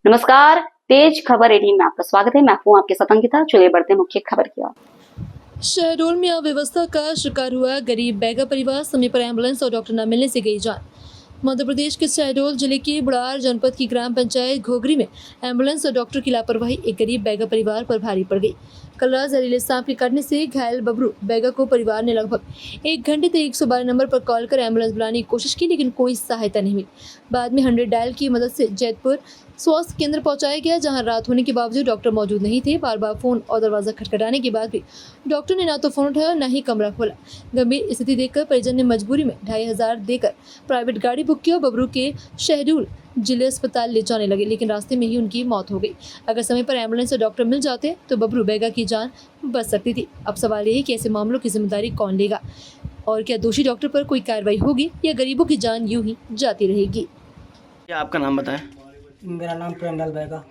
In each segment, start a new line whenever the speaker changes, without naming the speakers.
नमस्कार, तेज खबर 18 में आपका स्वागत है। मैं हूं आपके साथ अंकिता। चलिए बढ़ते हैं मुख्य खबर की ओर।
शहडोल में अव्यवस्था का शिकार हुआ गरीब बैगा परिवार, समय पर एम्बुलेंस और डॉक्टर न मिलने से गई जान। मध्य प्रदेश के शहडोल जिले के बुढ़ार जनपद की ग्राम पंचायत घोघरी में एम्बुलेंस और डॉक्टर की लापरवाही एक गरीब बैगा परिवार पर भारी पड़ गई। कल रात जहरीले सांप के काटने से घायल बबरू बैगा को परिवार ने लगभग 1 घंटे तक 112 नंबर पर कॉल कर एम्बुलेंस बुलाने की कोशिश की, लेकिन कोई सहायता नहीं मिली। बाद में 100 डायल की मदद से जैतपुर स्वास्थ्य केंद्र पहुंचाया गया, जहां रात होने के बावजूद डॉक्टर मौजूद नहीं थे। बार बार फोन और दरवाजा खटखटाने के बाद भी डॉक्टर ने ना तो फोन उठाया, ना ही कमरा खोला। गंभीर स्थिति देखकर परिजन ने मजबूरी में 2500 देकर प्राइवेट गाड़ी बुक की और बबरू के शहडोल जिले अस्पताल ले जाने लगे, लेकिन रास्ते में ही उनकी मौत हो गई। अगर समय पर एम्बुलेंस और डॉक्टर मिल जाते तो बबरू बैगा की जान बच सकती थी। अब सवाल यही कि ऐसे मामलों की जिम्मेदारी कौन लेगा, और क्या दोषी डॉक्टर पर कोई कार्रवाई होगी या गरीबों की जान यूं ही जाती रहेगी।
क्या आपका नाम बताएं?
मेरा नाम प्रेमलाल बैगा।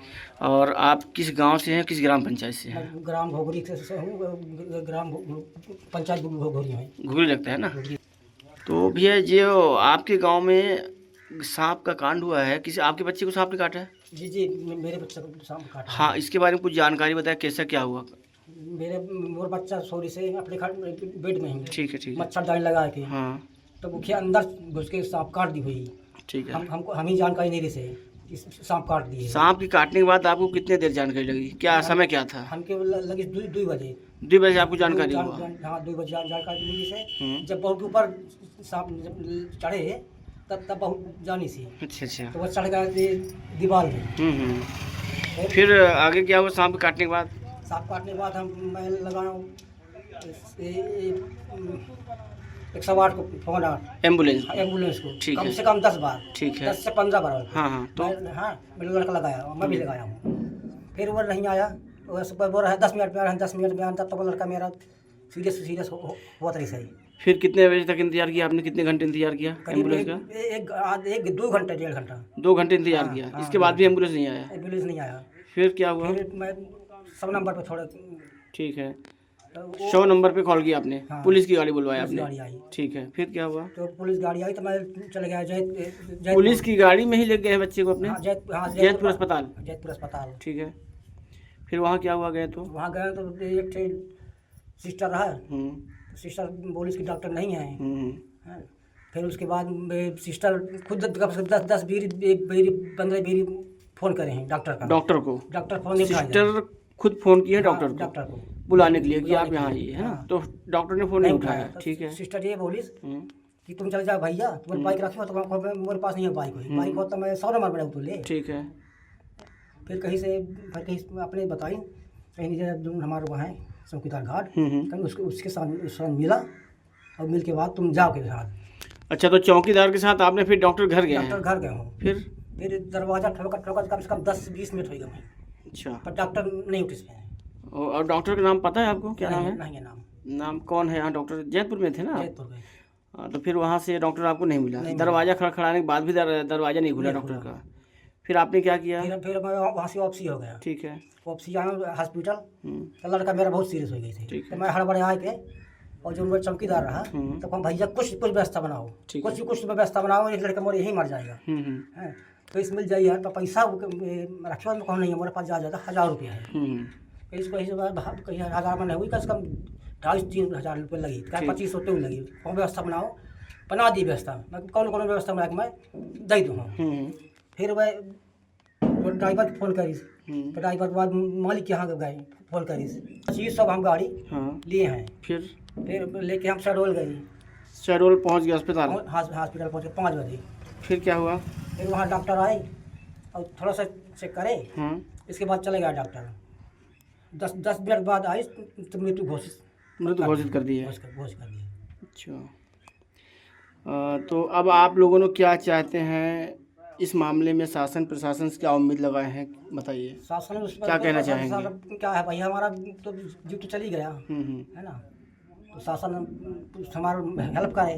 और आप किस गांव से हैं, किस ग्राम पंचायत से हैं?
मैं ग्राम घोघरी से हूँ। ग्राम पंचायत घोघरी है।
घुघरी लगता है ना। तो भैया जो आपके गांव में सांप का कांड हुआ है, किसी आपके बच्चे को सांप ने काटा है?
जी जी, मेरे बच्चे को सांप काटा।
हाँ, इसके बारे में कुछ जानकारी बताएं, कैसा क्या हुआ?
मोर बच्चा सोरी से अपने बेड में ही
ठीक है।
मच्छरदानी लगा के,
हाँ
तो मुखिया अंदर घुस के सांप काट दी हुई।
ठीक है।
हम ही जानकारी नहीं रही से इस सांप काट दिए।
सांप की काटने के बाद आपको कितने देर जानकारी लगी? क्या समय क्या था?
हमके लगी 2 बजे।
2 बजे आपको जानकारी हुआ?
हाँ, 2 बजे जानकारी मिली से। जब
हम्म।
बहुत ऊपर सांप जब चढ़े तब बहुत जानी सी।
अच्छा।
तो वो चढ़ गया दीवार में।
फिर आगे क्या हुआ सांप काटने के बाद?
सांप काटने के बाद मैं लगाया 108 को फोन, एम्बुलेंस को
ठीक
कम
है।
से कम 10 बार।
ठीक है।
10 से 15 बार।
हाँ तो
मेरे लड़का लगाया, मैं भी लगाया हूँ। फिर वो नहीं आया, वो बोल रहा है 10 मिनट में आया, 10 मिनट में आया। तब तक वो लड़का मेरा सीरियस हुआ था। सही।
फिर कितने बजे तक इंतजार किया आपने? कितने घंटे इंतजार किया एम्बुलेंस का?
2 घंटे 1.5 घंटा।
2 घंटे इंतजार किया।
हाँ,
इसके बाद भी एम्बुलेंस नहीं आया?
एम्बुलेंस नहीं आया।
फिर क्या हुआ?
फिर मैं 100 नंबर पे थोड़ा।
ठीक है, 100 नंबर पे कॉल किया आपने?
हाँ,
पुलिस की गाड़ी बुलवाया
पुलिस
आपने?
गाड़ी आई।
ठीक है, फिर क्या हुआ?
तो पुलिस गाड़ी आई तो मैं चले गया जैतपुर।
पुलिस की गाड़ी में ही ले गए हैं बच्चे को अपने?
हाँ,
जैतपुर अस्पताल?
जैतपुर अस्पताल।
ठीक है, फिर वहाँ क्या हुआ? गए तो
वहाँ गए तो एक थे सिस्टर रहा। सिस्टर बोली इसकी डॉक्टर नहीं है। हाँ। फिर उसके बाद सिस्टर खुद 10 बीरी 15 बीरी फ़ोन करे हैं डॉक्टर का।
डॉक्टर को?
डॉक्टर फ़ोन नहीं उठाया।
सिस्टर खुद फोन किए हैं
हाँ,
डॉक्टर को बुलाने के लिए कि आप यहाँ आइए, है ना?
हाँ।
तो डॉक्टर ने फोन नहीं उठाया।
तो
ठीक है।
सिस्टर ये बोली कि तुम चले जाओ भैया, तुम्हारी बाइक रखी हो तो मेरे पास नहीं है बाइक। बाइक हो तो मैं 100 नंबर बनाऊँ तो ले।
ठीक है।
फिर कहीं अपने बताई कहीं नीचे जो हमारे वहाँ है चौकीदार घाट, कहीं उसके साथ मिला, और मिल के बाद तुम जाओ के साथ।
अच्छा, तो चौकीदार के साथ आपने फिर डॉक्टर घर गए हैं?
डॉक्टर घर गए हूँ। फिर दरवाजा ठोकर कम से कम 10-20 मिनट हो गया मैं।
अच्छा।
पर डॉक्टर नहीं उठे इसमें।
और डॉक्टर का नाम पता है आपको? क्या नाम है?
नहीं है
नाम कौन है यहाँ? डॉक्टर जैतपुर में थे ना?
जैतपुर में।
हाँ, तो फिर वहाँ से डॉक्टर आपको नहीं मिला? दरवाजा खड़खड़ाने के बाद भी दरवाजा नहीं खुला डॉक्टर का? फिर आपने क्या किया?
फिर मैं वहाँ से वापसी हो गया।
ठीक है।
वापसी आया हॉस्पिटल, तो लड़का मेरा बहुत सीरियस हो गई थी। तो मैं हड़बड़े आए के, और जो मेरा चौकीदार रहा तो हम भैया कुछ व्यवस्था बनाओ, कुछ व्यवस्था बनाओ, एक लड़का मोर यही मर जाएगा। तो इस मिल जाइए तो पैसा रखवा में कौन नहीं है, मेरे पास ज़्यादा 1000 रुपया है। फिर इसको कहीं 1000 में नहीं हुई, कम से कम 2,500-3,000 रुपये लगी, 2500 तो लगी। कौन व्यवस्था बनाओ, बना दी व्यवस्था। मैं कौन व्यवस्था बना के मैं दे दूँगा। फिर वह ड्राइवर की फ़ोन करी, तो ड्राइवर के बाद मालिक के यहाँ गए, फ़ोन करी। चीज़ सब हम गाड़ी लिए हैं। फिर लेके हम शहडोल गए।
शहडोल पहुँच गए अस्पताल?
हॉस्पिटल पहुँचे 5 बजे।
फिर क्या हुआ?
फिर वहाँ डॉक्टर आए और थोड़ा सा चेक करे। इसके बाद चले गया डॉक्टर। 10 मिनट बाद आई तो मृत्यु घोषित
कर दी है।
घोषित कर दिया।
अच्छा, तो अब आप लोगों ने क्या चाहते हैं इस मामले में? शासन प्रशासन से क्या उम्मीद लगाए हैं, बताइए।
शासन उस पर
क्या कहना चाहेंगे?
क्या है भैया, हमारा तो जीव तो चली गया है ना। तो शासन हमारा हेल्प करे।